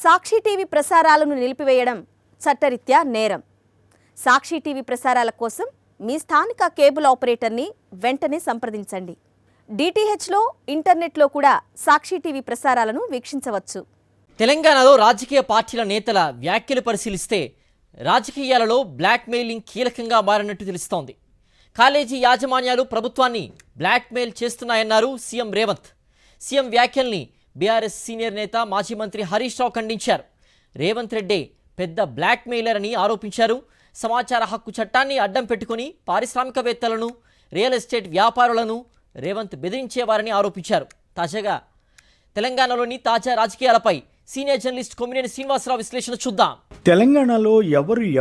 సాక్షి TV ప్రసారాలను నిలిపివేయడం చట్టరీత్యా నేరం. సాక్షి టీవీ ప్రసారాల కోసం మీ స్థానిక కేబుల్ ఆపరేటర్ని వెంటనే సంప్రదించండి. డిటిహెచ్లో, ఇంటర్నెట్లో కూడా సాక్షి టీవీ ప్రసారాలను వీక్షించవచ్చు. తెలంగాణలో రాజకీయ పార్టీల నేతల వ్యాఖ్యలు పరిశీలిస్తే రాజకీయాలలో బ్లాక్మెయిలింగ్ కీలకంగా మారినట్టు తెలుస్తోంది. కాలేజీ యాజమాన్యాలు ప్రభుత్వాన్ని బ్లాక్మెయిల్ చేస్తున్నాయన్నారు సీఎం రేవంత్. సీఎం వ్యాఖ్యల్ని బీఆర్ఎస్ సీనియర్ నేత మాజీ మంత్రి హరీష్ రావు ఖండించారు. రేవంత్ రెడ్డి పెద్ద బ్లాక్మెయిలర్ అని ఆరోపించారు. సమాచార హక్కు చట్టాన్ని అడ్డం పెట్టుకుని పారిశ్రామికవేత్తలను, రియల్ ఎస్టేట్ వ్యాపారులను రేవంత్ బెదిరించేవారని ఆరోపించారు. తాజాగా తెలంగాణలోని తాజా రాజకీయాలపై సీనియర్ జర్నలిస్ట్ కొమ్మినేని శ్రీనివాసరావు విశ్లేషణ చూద్దాం. తెలంగాణలో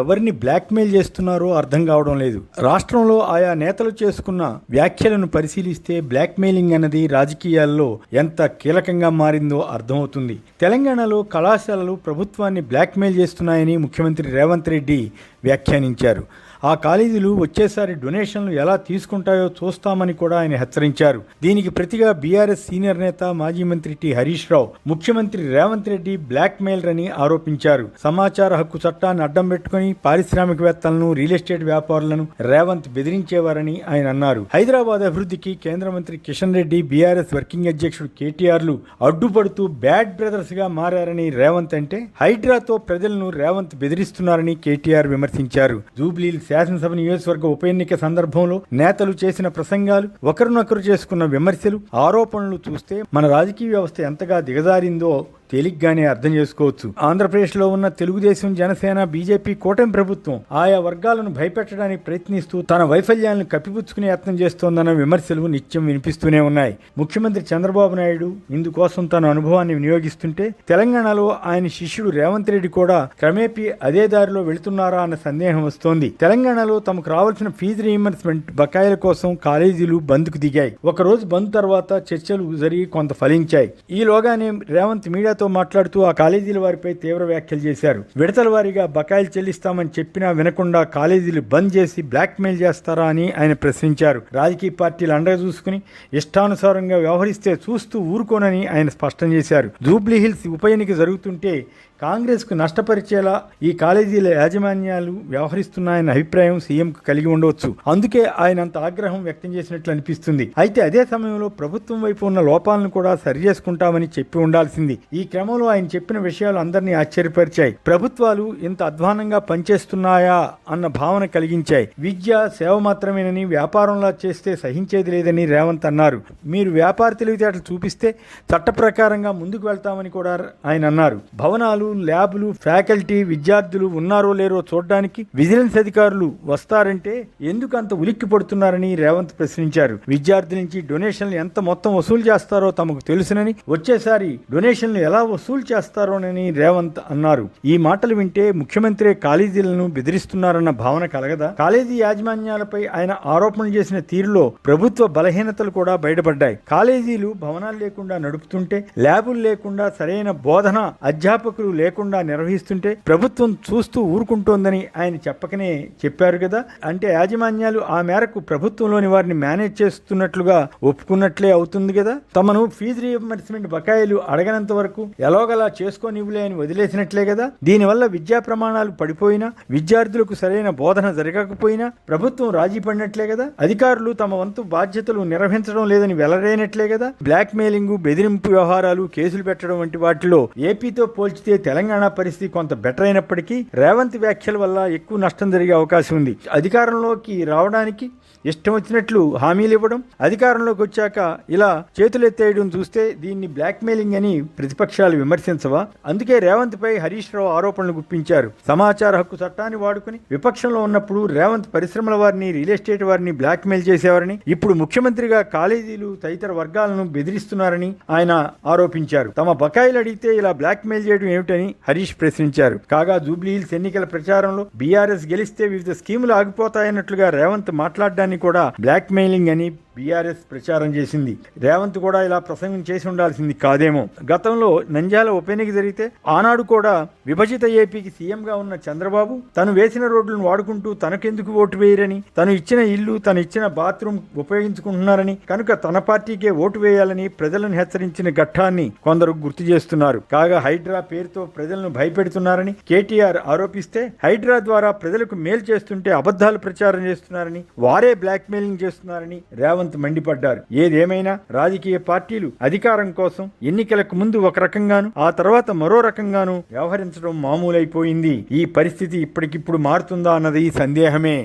ఎవరిని బ్లాక్మెయిల్ చేస్తున్నారో అర్థం కావడం లేదు. రాష్ట్రంలో ఆయా నేతలు చేసుకున్న వ్యాఖ్యలను పరిశీలిస్తే బ్లాక్మెయిలింగ్ అన్నది రాజకీయాల్లో ఎంత కీలకంగా మారిందో అర్థమవుతుంది. తెలంగాణలో కళాశాలలు ప్రభుత్వాన్ని బ్లాక్మెయిల్ చేస్తున్నాయని ముఖ్యమంత్రి రేవంత్ రెడ్డి వ్యాఖ్యానించారు. ఆ కాలేజీలు వచ్చేసారి డొనేషన్లు ఎలా తీసుకుంటాయో చూస్తామని కూడా ఆయన హెచ్చరించారు. దీనికి ప్రతిగా బీఆర్ఎస్ సీనియర్ నేత మాజీ మంత్రి టి హరీష్ రావు ముఖ్యమంత్రి రేవంత్ రెడ్డి బ్లాక్మెయిలర్ అని ఆరోపించారు. సమాచార హక్కు చట్టాన్ని అడ్డం పెట్టుకుని పారిశ్రామికవేత్తలను, రియల్ ఎస్టేట్ వ్యాపారులను రేవంత్ బెదిరించేవారని ఆయన అన్నారు. హైదరాబాద్ అభివృద్ధికి కేంద్ర మంత్రి కిషన్ రెడ్డి, బీఆర్ఎస్ వర్కింగ్ అధ్యక్షుడు కేటీఆర్లు అడ్డుపడుతూ బ్యాడ్ బ్రదర్స్ గా మారారని రేవంత్ అంటే, హైడ్రాతో ప్రజలను రేవంత్ బెదిరిస్తున్నారని కేటీఆర్ విమర్శించారు. జూబ్లీ శాసనసభ నియోజకవర్గ ఉప ఎన్నిక సందర్భంలో నేతలు చేసిన ప్రసంగాలు, ఒకరినొకరు చేసుకున్న విమర్శలు, ఆరోపణలు చూస్తే మన రాజకీయ వ్యవస్థ ఎంతగా దిగజారిందో తేలిగ్గానే అర్థం చేసుకోవచ్చు. ఆంధ్రప్రదేశ్లో ఉన్న తెలుగుదేశం, జనసేన, బీజేపీ కూటమి ప్రభుత్వం ఆయా వర్గాలను భయపెట్టడానికి ప్రయత్నిస్తూ తన వైఫల్యాలను కప్పిపుచ్చుకునే యత్నం చేస్తోందన్న విమర్శలు నిత్యం వినిపిస్తూనే ఉన్నాయి. ముఖ్యమంత్రి చంద్రబాబు నాయుడు ఇందుకోసం తన అనుభవాన్ని వినియోగిస్తుంటే, తెలంగాణలో ఆయన శిష్యుడు రేవంత్ రెడ్డి కూడా క్రమేపీ అదే దారిలో వెళుతున్నారా అన్న సందేహం వస్తోంది. తెలంగాణలో తమకు రావాల్సిన ఫీజు రీయింబర్స్మెంట్ బకాయిల కోసం కాలేజీలు బంద్కు దిగాయి. ఒకరోజు బంద్ తర్వాత చర్చలు జరిగి కొంత ఫలించాయి. ఈలోగానే రేవంత్ మీడియా మాట్లాడుతూ ఆ కాలేజీల వారిపై తీవ్ర వ్యాఖ్యలు చేశారు. విడతల వారీగా బకాయిలు చెల్లిస్తామని చెప్పినా వినకుండా కాలేజీలు బంద్ చేసి బ్లాక్మెయిల్ చేస్తారా అని ఆయన ప్రశ్నించారు. రాజకీయ పార్టీలు అండగా చూసుకుని ఇష్టానుసారంగా వ్యవహరిస్తే చూస్తూ ఊరుకోనని ఆయన స్పష్టం చేశారు. జూబ్లీ హిల్స్ ఉప ఎన్నిక జరుగుతుంటే కాంగ్రెస్కు నష్టపరిచేలా ఈ కాలేజీల యాజమాన్యాలు వ్యవహరిస్తున్నాయన్న అభిప్రాయం సీఎంకు కలిగి ఉండవచ్చు. అందుకే ఆయన అంత ఆగ్రహం వ్యక్తం చేసినట్లు అనిపిస్తుంది. అయితే అదే సమయంలో ప్రభుత్వం వైపు ఉన్న లోపాలను కూడా సరిచేసుకుంటామని చెప్పి ఉండాల్సింది. ఈ క్రమంలో ఆయన చెప్పిన విషయాలు అందరినీ ఆశ్చర్యపరిచాయి. ప్రభుత్వాలు ఇంత అధ్వానంగా పనిచేస్తున్నాయా అన్న భావన కలిగించాయి. విద్య సేవ మాత్రమేనని, వ్యాపారంలా చేస్తే సహించేది లేదని రేవంత్ అన్నారు. మీరు వ్యాపార తెలివితేటలు చూపిస్తే చట్ట ప్రకారంగా ముందుకు వెళ్తామని కూడా ఆయన అన్నారు. భవనాలు, ల్యాబ్లు, ఫ్యాకల్టీ, విద్యార్థులు ఉన్నారో లేరో చూడడానికి విజిలెన్స్ అధికారులు వస్తారంటే ఎందుకు అంత ఉలిక్కి పడుతున్నారని రేవంత్ ప్రశ్నించారు. విద్యార్థుల నుంచి డొనేషన్లు ఎంత మొత్తం వసూలు చేస్తారో తమకు తెలుసునని, వచ్చేసారి డొనేషన్లు ఎలా వసూలు చేస్తారోనని రేవంత్ అన్నారు. ఈ మాటలు వింటే ముఖ్యమంత్రి కాలేజీలను బెదిరిస్తున్నారన్న భావన కలగదా? కాలేజీ యాజమాన్యాలపై ఆయన ఆరోపణలు చేసిన తీరులో ప్రభుత్వ బలహీనతలు కూడా బయటపడ్డాయి. కాలేజీలు భవనాలు లేకుండా నడుపుతుంటే, ల్యాబులు లేకుండా సరైన బోధన అధ్యాపకులు లేకుండా నిర్వహిస్తుంటే ప్రభుత్వం చూస్తూ ఊరుకుంటోందని ఆయన చెప్పకనే చెప్పారు కదా. అంటే యాజమాన్యాలు ఆ మేరకు ప్రభుత్వంలోని వారిని మేనేజ్ చేస్తున్నట్లుగా ఒప్పుకున్నట్లే అవుతుంది కదా. తమను ఫీజు రీయింబర్స్మెంట్ బకాయిలు అడగనంత వరకు ఎలాగలా చేసుకోనివ్వలే అని వదిలేసినట్లే కదా. దీనివల్ల విద్యా ప్రమాణాలు పడిపోయినా, విద్యార్థులకు సరైన బోధన జరగకపోయినా ప్రభుత్వం రాజీ పడినట్లే కదా. అధికారులు తమ వంతు బాధ్యతలు నిర్వహించడం లేదని వెల్లడైనట్లే కదా. బ్లాక్ మెయిలింగ్, బెదిరింపు వ్యవహారాలు, కేసులు పెట్టడం వంటి వాటిలో ఏపీతో పోల్చితే తెలంగాణ పరిస్థితి కొంత బెటర్ అయినప్పటికీ రేవంత్ వ్యాఖ్యల వల్ల ఎక్కువ నష్టం జరిగే అవకాశం ఉంది. అధికారంలోకి రావడానికి ఇష్టం వచ్చినట్లు హామీలు ఇవ్వడం, అధికారంలోకి వచ్చాక ఇలా చేతులెత్తేయడం చూస్తే దీన్ని బ్లాక్మెయిలింగ్ అని ప్రతిపక్షాలు విమర్శించవా? అందుకే రేవంత్ పై హరీష్ రావు ఆరోపణలు గుప్పించారు. సమాచార హక్కు చట్టాన్ని వాడుకుని విపక్షంలో ఉన్నప్పుడు రేవంత్ పరిశ్రమల వారిని, రియల్ ఎస్టేట్ వారిని బ్లాక్మెయిల్ చేసేవారని, ఇప్పుడు ముఖ్యమంత్రిగా కాలేజీలు, తదితర వర్గాలను బెదిరిస్తున్నారని ఆయన ఆరోపించారు. తమ బకాయిలు అడిగితే ఇలా బ్లాక్మెయిల్ చేయడం ఏమిటని హరీష్ ప్రశ్నించారు. కాగా జూబ్లీ హిల్స్ ఎన్నికల ప్రచారంలో బీఆర్ఎస్ గెలిస్తే వివిధ స్కీములు ఆగిపోతాయన్నట్లుగా రేవంత్ మాట్లాడడాన్ని కూడా బ్లాక్ మెయిలింగ్ అని బీఆర్ఎస్ ప్రచారం చేసింది. రేవంత్ కూడా ఇలా ప్రసంగం చేసి ఉండాల్సింది కాదేమో. గతంలో నంద్యాల ఉప ఎన్నిక జరిగితే ఆనాడు కూడా విభజిత ఏపీకి సీఎంగా ఉన్న చంద్రబాబు తను వేసిన రోడ్లను వాడుకుంటూ తనకెందుకు ఓటు వేయరని, తను ఇచ్చిన ఇల్లు తను ఇచ్చిన బాత్రూమ్ ఉపయోగించుకుంటున్నారని, కనుక తన పార్టీకే ఓటు వేయాలని ప్రజలను హెచ్చరించిన ఘట్టాన్ని కొందరు గుర్తు చేస్తున్నారు. కాగా హైడ్రా పేరుతో ప్రజలను భయపెడుతున్నారని కేటీఆర్ ఆరోపిస్తే, హైడ్రా ద్వారా ప్రజలకు మేలు చేస్తుంటే అబద్ధాలు ప్రచారం చేస్తున్నారని, వారే బ్లాక్ మెయిలింగ్ చేస్తున్నారని రేవంత్ మండిపడ్డారు. ఏదేమైనా రాజకీయ పార్టీలు అధికారం కోసం ఎన్నికలకు ముందు ఒక రకంగాను ఆ తర్వాత మరో రకంగాను వ్యవహరించడం మామూలైపోయింది. ఈ పరిస్థితి ఇప్పటికిప్పుడు మారుతుందా అన్నది సందేహమే.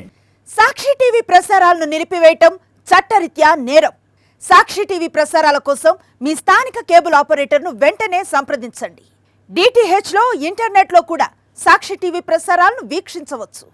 సాక్షి టీవీ ప్రసారాలను నిలిపివేయటం చట్టరీత్యా నేరం. సాక్షి టీవీ ప్రసారాల కోసం మీ స్థానిక కేబుల్ ఆపరేటర్ను వెంటనే సంప్రదించండి. DTH లో ఇంటర్నెట్లో కూడా సాక్షి టీవీ ప్రసారాలను వీక్షించవచ్చు.